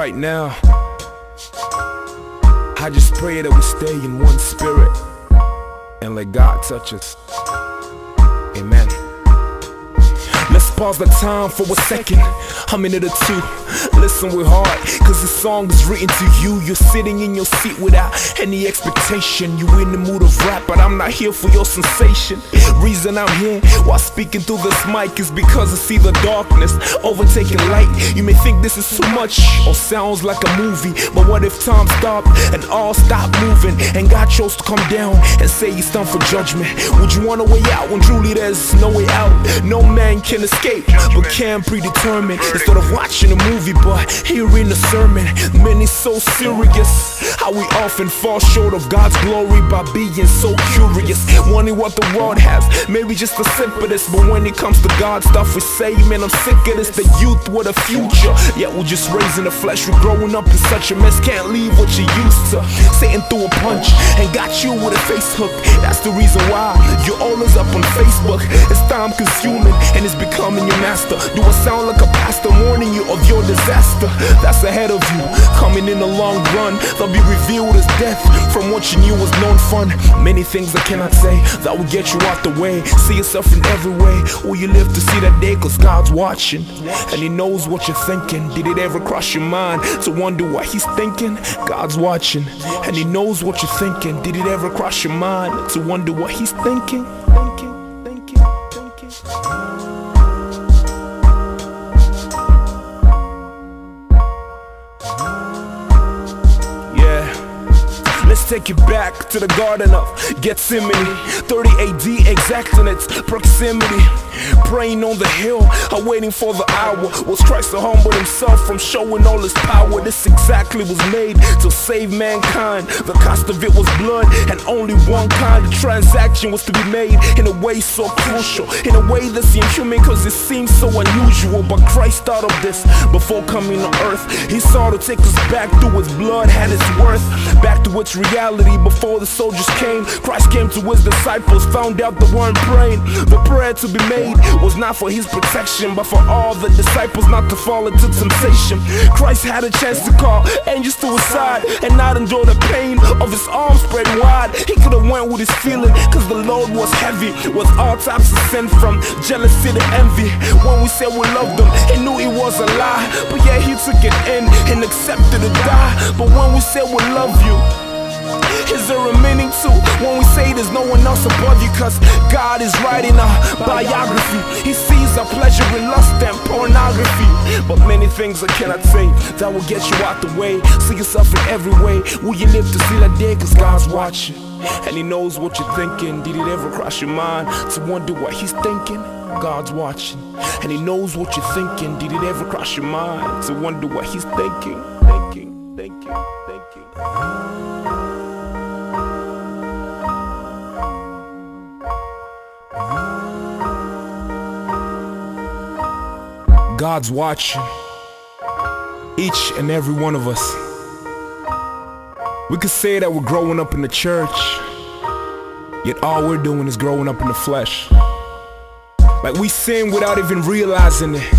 right now, I just pray that we stay in one spirit and let God touch us. Amen. Let's pause the time for a second. A minute or two. Listen with heart, cause this song is written to you. You're sitting in your seat without any expectation. You in the mood of rap, but I'm not here for your sensation. Reason I'm here while speaking through this mic is because I see the darkness overtaking light. You may think this is too much or sounds like a movie, but what if time stopped and all stopped moving and God chose to come down and say it's time for judgment? Would you want a way out when truly there's no way out? No man can escape but can predetermine. Instead of watching a movie but hearing a sermon, many so serious how we often fall short of God's glory by being so curious, wanting what the world has, maybe just a sip of this. But when it comes to God stuff, we say, man, I'm sick of this. The youth with a future, yet we're just raising the flesh. We're growing up in such a mess, can't leave what you used to. Satan threw a punch and got you with a face hook. That's the reason why you're always up on Facebook. It's time consuming and it's becoming your master. Do I sound like a pastor warning you of your disaster that's ahead of you? Coming in the long run, they'll be revealed as death from what you knew was known fun. Many things I cannot say that will get you out the way. See yourself in every way. Will you live to see that day? Cause God's watching and He knows what you're thinking. Did it ever cross your mind to wonder what He's thinking? God's watching and He knows what you're thinking. Did it ever cross your mind to wonder what He's thinking? Let's take it back to the Garden of Gethsemane, 30 AD exact in its proximity. Praying on the hill, awaiting for the hour. Was Christ to humble Himself from showing all His power? This exactly was made to save mankind. The cost of it was blood and only one kind. The transaction was to be made in a way so crucial, in a way that's inhuman cause it seems so unusual. But Christ thought of this before coming to earth. He saw to take us back through His blood had its worth, back to its reality. Before the soldiers came, Christ came to His disciples, found out they weren't praying. The prayer to be made was not for His protection, but for all the disciples not to fall into temptation. Christ had a chance to call angels to His side and not endure the pain of His arms spread wide. He could have went with his feeling cause the load was heavy, with all types of sin from jealousy to envy. When we said we loved Him, He knew it was a lie, but yeah, He took it in and accepted to die. But when we said we love you, is there a meaning to when we say there's no one else above you? Cause God is writing a biography. He sees our pleasure in lust and pornography. But many things I cannot say that will get you out the way. See yourself in every way. Will you live to see that day? Cause God's watching and He knows what you're thinking. Did it ever cross your mind to wonder what He's thinking? God's watching and He knows what you're thinking. Did it ever cross your mind to wonder what He's thinking? Thinking. God's watching each and every one of us. We could say that we're growing up in the church, yet all we're doing is growing up in the flesh. Like we sin without even realizing it.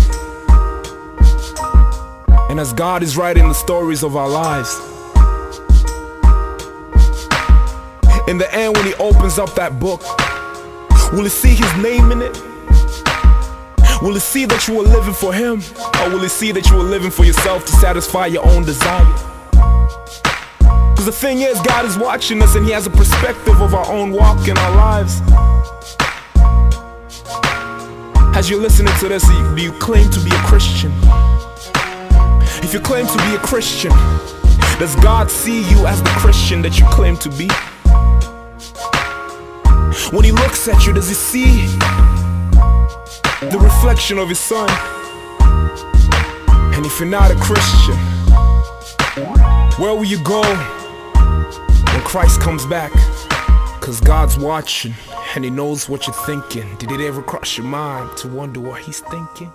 And as God is writing the stories of our lives, in the end when He opens up that book, will He see His name in it? Will He see that you were living for Him? Or will He see that you were living for yourself to satisfy your own desire? Cause the thing is, God is watching us and He has a perspective of our own walk in our lives. As you're listening to this, do you claim to be a Christian? If you claim to be a Christian, does God see you as the Christian that you claim to be? When He looks at you, does He see the reflection of His Son? And if you're not a Christian, where will you go when Christ comes back? Cause God's watching and He knows what you're thinking. Did it ever cross your mind to wonder what He's thinking?